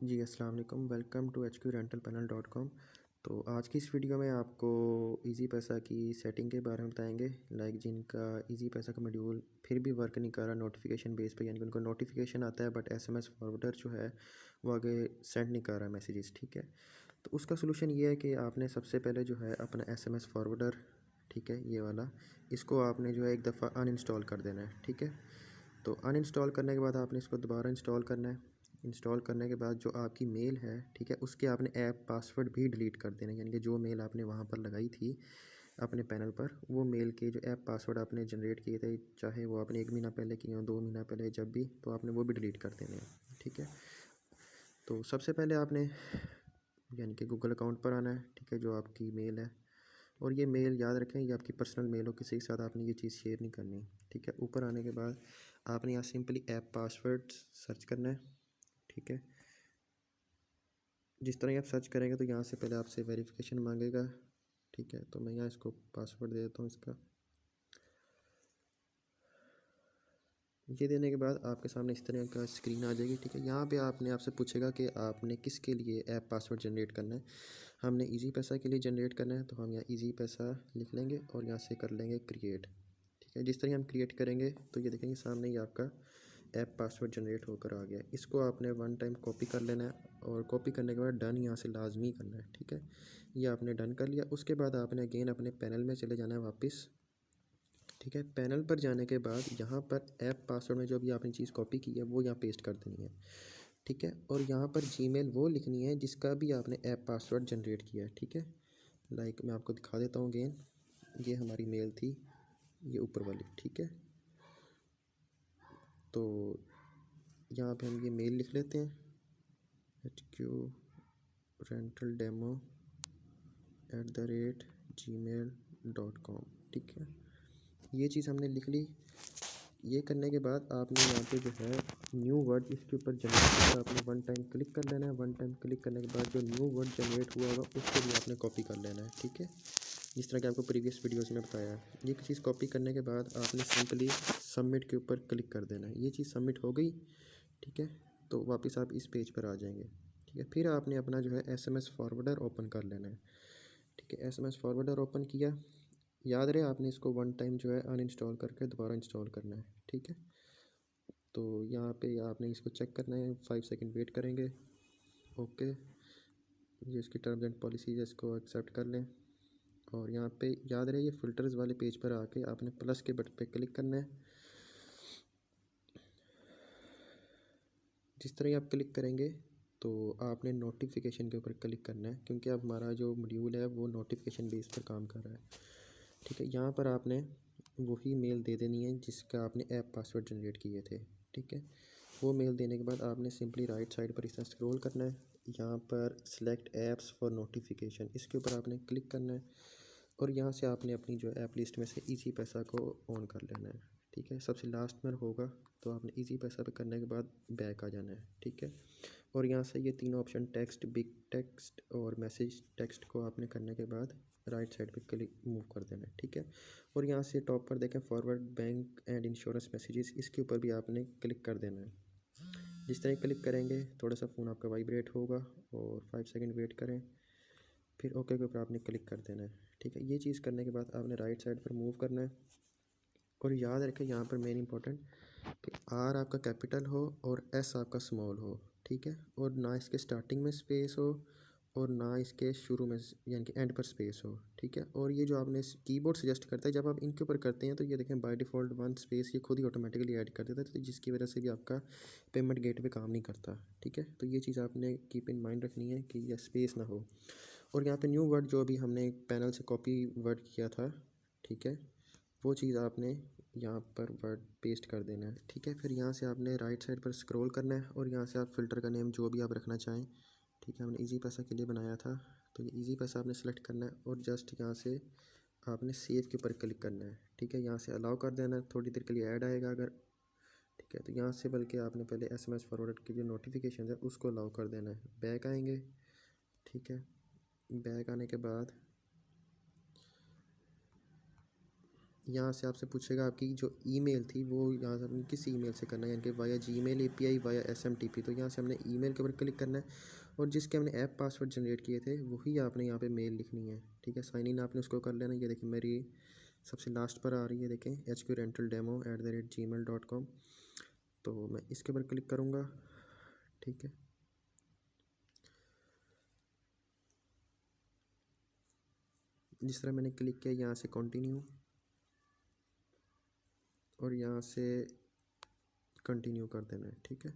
जी अस्सलाम वालेकुम। Welcome to hqrentalpanel.com। तो आज की इस वीडियो में आपको इजी पैसा की सेटिंग के बारे में बताएंगे। जिनका इजी पैसा का मॉड्यूल फिर भी वर्क नहीं कर रहा नोटिफिकेशन बेस पे, यानी कि उनको नोटिफिकेशन आता है बट एसएमएस फॉरवर्डर जो है वो आगे सेंड नहीं कर रहा मैसेजेस। ठीक है, तो उसका सलूशन ये है कि आपने सबसे पहले जो है अपना एसएमएस फॉरवर्डर, ठीक है, ये वाला, इसको आपने जो है एक दफ़ा अनइंस्टॉल कर देना है। ठीक है, तो अनइंस्टॉल करने के बाद आपने इसको दोबारा इंस्टॉल करना है। इंस्टॉल करने के बाद जो आपकी मेल है, ठीक है, उसके आपने ऐप पासवर्ड भी डिलीट कर देना है। यानी कि जो मेल आपने वहाँ पर लगाई थी अपने पैनल पर, वो मेल के जो ऐप पासवर्ड आपने जनरेट किए थे, चाहे वो आपने 1 महीना पहले किए हो, 2 महीना पहले, जब भी, तो आपने वो भी डिलीट कर देने हैं। ठीक है, तो सबसे पहले आपने यानी कि गूगल अकाउंट पर आना है। ठीक है, जो आपकी मेल है, और ये मेल याद रखें ये आपकी पर्सनल मेल हो, किसी के साथ आपने ये चीज़ शेयर नहीं करनी। ठीक है, ऊपर आने के बाद आपने यहाँ सिंपली ऐप पासवर्ड सर्च करना है। ठीक है, जिस तरह ही आप सर्च करेंगे तो यहाँ से पहले आपसे वेरिफिकेशन मांगेगा। ठीक है, तो मैं यहाँ इसको पासवर्ड दे देता हूँ इसका। ये देने के बाद आपके सामने इस तरह का स्क्रीन आ जाएगी। ठीक है, यहाँ पे आपने आपसे पूछेगा कि आपने किसके लिए ऐप पासवर्ड जनरेट करना है। हमने इजी पैसा के लिए जनरेट करना है, तो हम यहाँ इजी पैसा लिख लेंगे और यहाँ से कर लेंगे क्रिएट। ठीक है, जिस तरह हम क्रिएट करेंगे तो ये देखेंगे सामने ही आपका ऐप पासवर्ड जनरेट होकर आ गया। इसको आपने वन टाइम कॉपी कर लेना है, और कॉपी करने के बाद डन यहाँ से लाजमी करना है। ठीक है, ये आपने डन कर लिया। उसके बाद आपने अगेन अपने पैनल में चले जाना है वापस। ठीक है, पैनल पर जाने के बाद यहाँ पर ऐप पासवर्ड में जो भी आपने चीज़ कॉपी की है वो यहाँ पेस्ट कर देनी है। ठीक है, और यहाँ पर जीमेल वो लिखनी है जिसका भी आपने ऐप पासवर्ड जनरेट किया है। ठीक है, मैं आपको दिखा देता हूँ अगेन। ये हमारी मेल थी, ये ऊपर वाली। ठीक है, तो यहाँ पे हम ये मेल लिख लेते हैं, hqrental@gmail.com। ठीक है, ये चीज़ हमने लिख ली। ये करने के बाद आपने यहाँ पे जो है न्यू वर्ड, इसके ऊपर जनरेट कर आपने वन टाइम क्लिक कर लेना है। वन टाइम क्लिक करने के बाद जो न्यू वर्ड जनरेट हुआ होगा उसको भी आपने कॉपी कर लेना है। ठीक है, जिस तरह कि आपको प्रीवियस वीडियोस में बताया है। ये चीज़ कॉपी करने के बाद आपने सिंपली सबमिट के ऊपर क्लिक कर देना है। ये चीज़ सबमिट हो गई। ठीक है, तो वापस आप इस पेज पर आ जाएंगे। ठीक है, फिर आपने अपना जो है एसएमएस फॉरवर्डर ओपन कर लेना है। ठीक है, एसएमएस फॉरवर्डर ओपन किया। याद रहे आपने इसको वन टाइम जो है अनइंस्टॉल करके दोबारा इंस्टॉल करना है। ठीक है, तो यहाँ पे आपने इसको चेक करना है, 5 सेकंड वेट करेंगे। ओके, ये इसकी टर्म्स एंड पॉलिसीज है, इसको एक्सेप्ट कर लें। और यहाँ पे याद रहे ये फ़िल्टर्स वाले पेज पर आके आपने प्लस के बटन पे क्लिक करना है। जिस तरह ही आप क्लिक करेंगे तो आपने नोटिफिकेशन के ऊपर क्लिक करना है, क्योंकि अब हमारा जो मॉड्यूल है वो नोटिफिकेशन बेस पर काम कर रहा है। ठीक है, यहाँ पर आपने वही मेल दे देनी है जिसका आपने ऐप पासवर्ड जनरेट किए थे। ठीक है, वो मेल देने के बाद आपने सिंपली राइट साइड पर इस तरह स्क्रॉल करना है। यहाँ पर सिलेक्ट ऐप्स फॉर नोटिफिकेशन, इसके ऊपर आपने क्लिक करना है, और यहाँ से आपने अपनी जो ऐप लिस्ट में से इजी पैसा को ऑन कर लेना है। ठीक है, सबसे लास्ट में होगा, तो आपने इजी पैसा पे करने के बाद बैक आ जाना है। ठीक है, और यहाँ से ये तीनों ऑप्शन टेक्स्ट, बिग टेक्स्ट और मैसेज टेक्स्ट को आपने करने के बाद राइट साइड पे क्लिक मूव कर देना है। ठीक है, और यहाँ से टॉप पर देखें forward bank and insurance messages, इसके ऊपर भी आपने क्लिक कर देना है। जिस तरह क्लिक करेंगे थोड़ा सा फ़ोन आपका वाइब्रेट होगा, और 5 सेकंड वेट करें, फिर ओके के ऊपर आपने क्लिक कर देना है। ठीक है, ये चीज़ करने के बाद आपने राइट साइड पर मूव करना है, और याद रखें यहाँ पर मेन इंपॉर्टेंट कि आर आपका कैपिटल हो और एस आपका स्मॉल हो। ठीक है, और ना इसके स्टार्टिंग में स्पेस हो और ना इसके शुरू में यानी कि एंड पर स्पेस हो। ठीक है, और ये जो आपने कीबोर्ड सजेस्ट करता है जब आप इनके ऊपर करते हैं तो ये देखें बाय डिफ़ॉल्ट वन स्पेस ये खुद ही ऑटोमेटिकली ऐड कर देता है, तो जिसकी वजह से भी आपका पेमेंट गेटवे काम नहीं करता। ठीक है, तो ये चीज़ आपने कीप इन माइंड रखनी है कि यह स्पेस ना हो। और यहाँ पे न्यू वर्ड जो अभी हमने पैनल से कॉपी वर्ड किया था, ठीक है, वो चीज़ आपने यहाँ पर वर्ड पेस्ट कर देना है। ठीक है, फिर यहाँ से आपने राइट साइड पर स्क्रॉल करना है, और यहाँ से आप फ़िल्टर का नेम जो भी आप रखना चाहें। ठीक है, हमने इजी पैसा के लिए बनाया था, तो ये इजी पैसा आपने सेलेक्ट करना है, और जस्ट यहाँ से आपने सेव के ऊपर क्लिक करना है। ठीक है, यहाँ से अलाउ कर देना है, थोड़ी देर के लिए ऐड आएगा अगर। ठीक है, तो यहाँ से बल्कि आपने पहले एसएमएस फॉरवर्ड की जो नोटिफिकेशन है उसको अलाउ कर देना है। बैक आएंगे। ठीक है, बैक आने के बाद यहाँ से आपसे पूछेगा आपकी जो ईमेल थी वो यहाँ से आपने किस ईमेल से करना है, यानी कि via Gmail API, via SMTP. तो यहाँ से हमने ईमेल के ऊपर क्लिक करना है और जिसके हमने ऐप पासवर्ड जनरेट किए थे वही आपने यहाँ पे मेल लिखनी है। ठीक है, साइन इन आपने उसको कर लेना। ये देखिए मेरी सबसे लास्ट पर आ रही है, देखें hqrental.demo@gmail.com। तो मैं इसके ऊपर क्लिक करूँगा। ठीक है, जिस तरह मैंने क्लिक किया यहाँ से कंटिन्यू और यहाँ से कंटिन्यू कर देना है। ठीक है,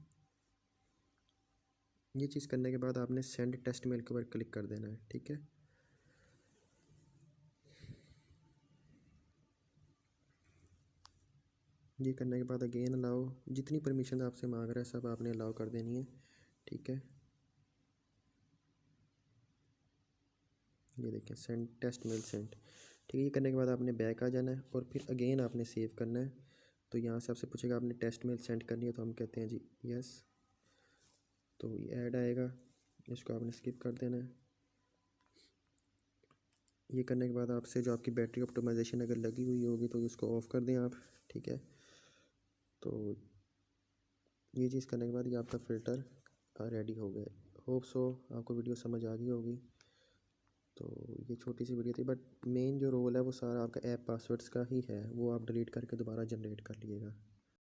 ये चीज़ करने के बाद आपने सेंड टेस्ट मेल के ऊपर क्लिक कर देना है। ठीक है, ये करने के बाद अगेन अलाउ, जितनी परमिशन आपसे मांग रहा है सब आपने अलाउ कर देनी है। ठीक है, ये देखें सेंड टेस्ट मेल सेंड। ठीक है, ये करने के बाद आपने बैक आ जाना है और फिर अगेन आपने सेव करना है। तो यहाँ से आपसे पूछेगा आपने टेस्ट मेल सेंड करनी है, तो हम कहते हैं जी यस। तो ये ऐड आएगा, इसको आपने स्किप कर देना है। ये करने के बाद आपसे जो आपकी बैटरी ऑप्टिमाइजेशन अगर लगी हुई होगी तो इसको ऑफ़ कर दें आप। ठीक है, तो ये चीज़ करने के बाद ये आपका फ़िल्टर रेडी हो गया। होप सो आपको वीडियो समझ आ गई होगी। तो ये छोटी सी वीडियो थी, बट मेन जो रोल है वो सारा आपका ऐप पासवर्ड्स का ही है, वो आप डिलीट करके दोबारा जनरेट कर लीजिएगा।